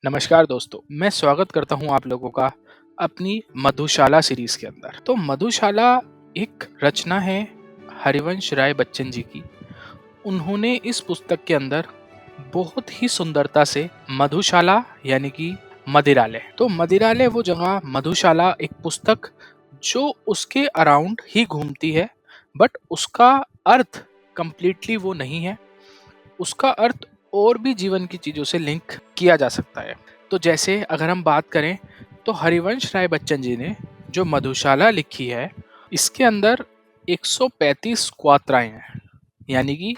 नमस्कार दोस्तों, मैं स्वागत करता हूं आप लोगों का अपनी मधुशाला सीरीज के अंदर। तो मधुशाला एक रचना है हरिवंश राय बच्चन जी की। उन्होंने इस पुस्तक के अंदर बहुत ही सुंदरता से मधुशाला यानी कि मदिरालय, तो मदिरालय वो जगह, मधुशाला एक पुस्तक जो उसके अराउंड ही घूमती है, बट उसका अर्थ कंप्लीटली वो नहीं है। उसका अर्थ और भी जीवन की चीजों से लिंक किया जा सकता है। तो जैसे अगर हम बात करें तो हरिवंश राय बच्चन जी ने जो मधुशाला लिखी है, इसके अंदर 135 क्वात्राएं हैं, यानी कि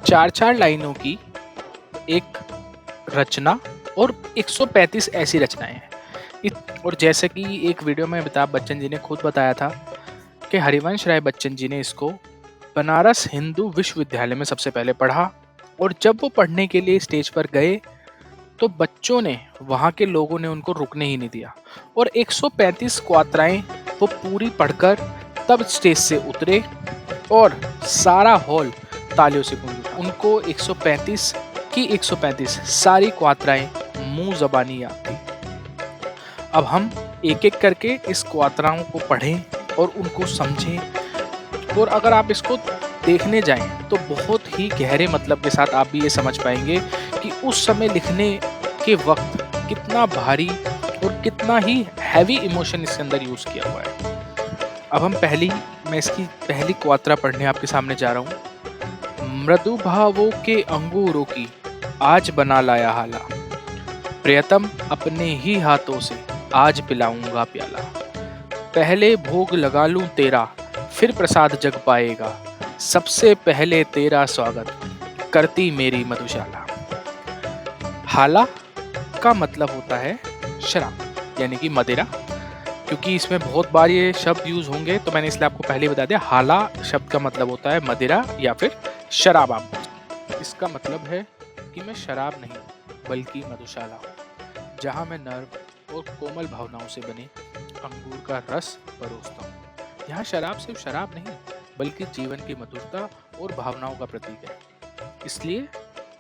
चार चार लाइनों की एक रचना और 135 ऐसी रचनाएं हैं। और जैसे कि एक वीडियो में अमिताभ बच्चन जी ने खुद बताया था कि हरिवंश राय बच्चन जी ने इसको बनारस हिंदू विश्वविद्यालय में सबसे पहले पढ़ा, और जब वो पढ़ने के लिए स्टेज पर गए तो बच्चों ने, वहां के लोगों ने उनको रुकने ही नहीं दिया, और 135 क्वात्राएं वो पूरी पढ़कर तब स्टेज से उतरे और सारा हॉल तालियों से गूंज उठा। उनको 135 की 135 सारी क्वात्राएं मुंह जबानी याद थी। अब हम एक एक करके इस क्वात्राओं को पढ़ें और उनको समझें, और अगर आप इसको देखने जाएं तो बहुत ही गहरे मतलब के साथ आप भी ये समझ पाएंगे कि उस समय लिखने के वक्त कितना भारी और कितना ही हैवी इमोशन इसके अंदर यूज किया हुआ है। अब मैं इसकी पहली क्वात्रा पढ़ने आपके सामने जा रहा हूँ। मृदु भावों के अंगूरों की आज बना लाया हाला, प्रियतम अपने ही हाथों से आज पिलाऊंगा प्याला। पहले भोग लगा लूं तेरा, फिर प्रसाद जग पाएगा, सबसे पहले तेरा स्वागत करती मेरी मधुशाला। हाला का मतलब होता है शराब, यानी कि मदिरा। क्योंकि इसमें बहुत बार ये शब्द यूज होंगे तो मैंने इसलिए आपको पहले ही बता दिया। हाला शब्द का मतलब होता है मदिरा या फिर शराब। आप इसका मतलब है कि मैं शराब नहीं बल्कि मधुशाला, जहां मैं नर्म और कोमल भावनाओं से बने अंगूर का रस परोसता हूँ। यहाँ शराब सिर्फ शराब नहीं बल्कि जीवन की मधुरता और भावनाओं का प्रतीक है। इसलिए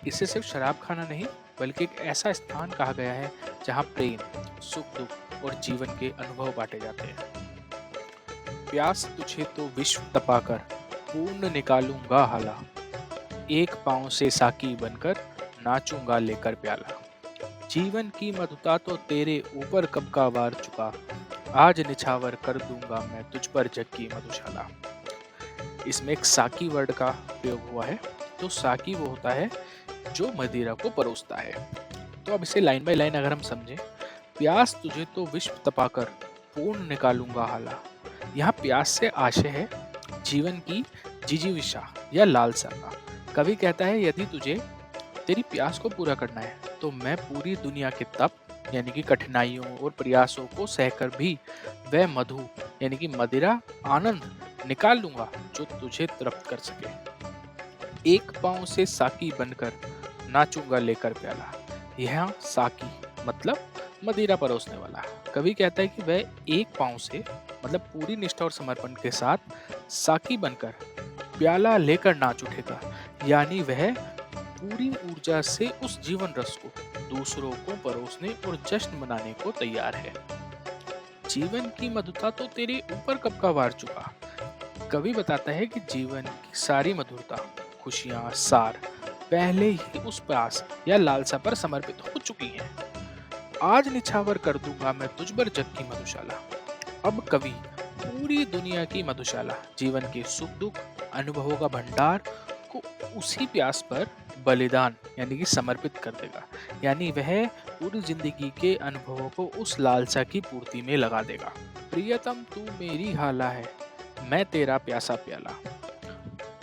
इसे सिर्फ शराब खाना नहीं बल्कि एक ऐसा स्थान कहा गया है जहाँ प्रेम, सुख दुख और जीवन के अनुभव बांटे जाते हैं। प्यास तुझे तो विश्व तपाकर पूर्ण निकालूंगा हाला, एक पांव से साकी बनकर नाचूंगा लेकर प्याला। जीवन की मधुता तो तेरे ऊपर कब का वार चुका, आज निछावर कर दूंगा मैं तुझ पर जग की मधुशाला। इसमें एक साकी वर्ड का प्रयोग हुआ है। तो साकी वो होता है जो मदिरा को परोसता है। तो अब इसे लाइन बाय लाइन अगर हम समझें, प्यास तुझे तो विश्व तपाकर पूर्ण निकालूंगा हाला। यहाँ प्यास से आशय है जीवन की जिजीविषा या लालसा का। कवि कहता है यदि तुझे तेरी प्यास को पूरा करना है तो मैं पूरी दुनिया के तप यानी कि कठिनाइयों और प्रयासों को सहकर भी वह मधु यानी कि मदिरा आनंद निकाल लूंगा जो तुझे तृप्त कर सके। एक पांव से साकी बनकर नाचूंगा लेकर प्याला। यह साकी मतलब मदिरा परोसने वाला। कवि कहता है कि वह एक पांव से मतलब पूरी निष्ठा और समर्पण के साथ साकी बनकर प्याला लेकर नाच उठेगा, यानी वह पूरी ऊर्जा से उस जीवन रस को दूसरों को परोसने और जश्न मनाने को तैयार है। जीवन की मधुरता तो तेरे ऊपर कब का वार चुका। कवि बताता है कि जीवन की सारी मधुरता, खुशियां, सार पहले ही उस प्यास या लालसा पर समर्पित हो चुकी हैं। आज निछावर कर दूंगा मैं तुझ पर जग की मधुशाला। अब कवि पूरी दुनिया की मधुशाला, जीवन के सुख दुख अनुभवों का भंडार को उसी प्यास पर बलिदान यानी कि समर्पित कर देगा, यानी वह पूरी जिंदगी के अनुभवों को उस लालसा की पूर्ति में लगा देगा। प्रियतम तू मेरी हाला है, मैं तेरा प्यासा प्याला,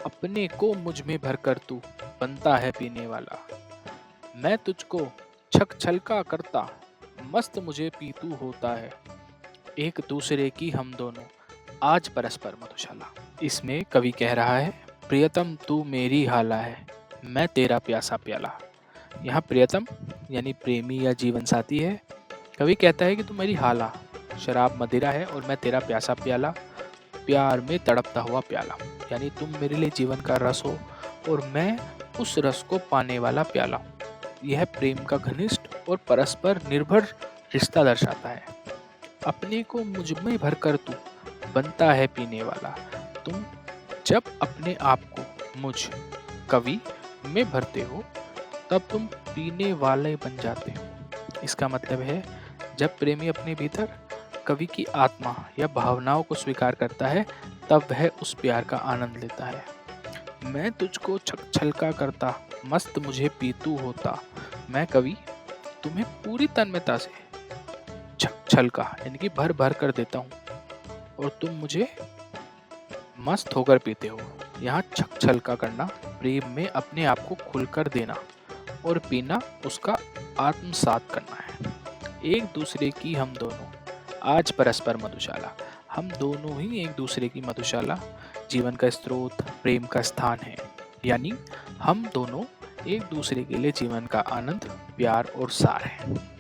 अपने को मुझ में भरकर तू बनता है पीने वाला। मैं तुझको छक छलका करता, मस्त मुझे पीतू होता है, एक दूसरे की हम दोनों आज परस्पर मधुशाला। इसमें कवि कह रहा है प्रियतम तू मेरी हाला है, मैं तेरा प्यासा प्याला। यहाँ प्रियतम यानी प्रेमी या जीवन साथी है। कवि कहता है कि तू मेरी हाला शराब मदिरा है और मैं तेरा प्यासा प्याला, प्यार में तड़पता हुआ प्याला, यानी तुम मेरे लिए जीवन का रस हो और मैं उस रस को पाने वाला प्याला हूँ। यह प्रेम का घनिष्ठ और परस्पर निर्भर रिश्ता दर्शाता है। अपने को मुझ में भरकर तू बनता है पीने वाला। तुम जब अपने आप को मुझ कवि में भरते हो तब तुम पीने वाले बन जाते हो। इसका मतलब है, जब प्रेमी अपने भीतर कवि की आत्मा या भावनाओं को स्वीकार करता है तब वह उस प्यार का आनंद लेता है। मैं तुझको छलका करता, मस्त मुझे पीतू होता। मैं कवि तुम्हें पूरी तन्मयता से छलका यानी कि भर भर कर देता हूँ और तुम मुझे मस्त होकर पीते हो। यहाँ छलका करना प्रेम में अपने आप को खुलकर देना और पीना उसका आत्मसात करना है। एक दूसरे की हम दोनों आज परस्पर मधुशाला। हम दोनों ही एक दूसरे की मधुशाला, जीवन का स्रोत, प्रेम का स्थान है। यानी हम दोनों एक दूसरे के लिए जीवन का आनंद, प्यार और सार है।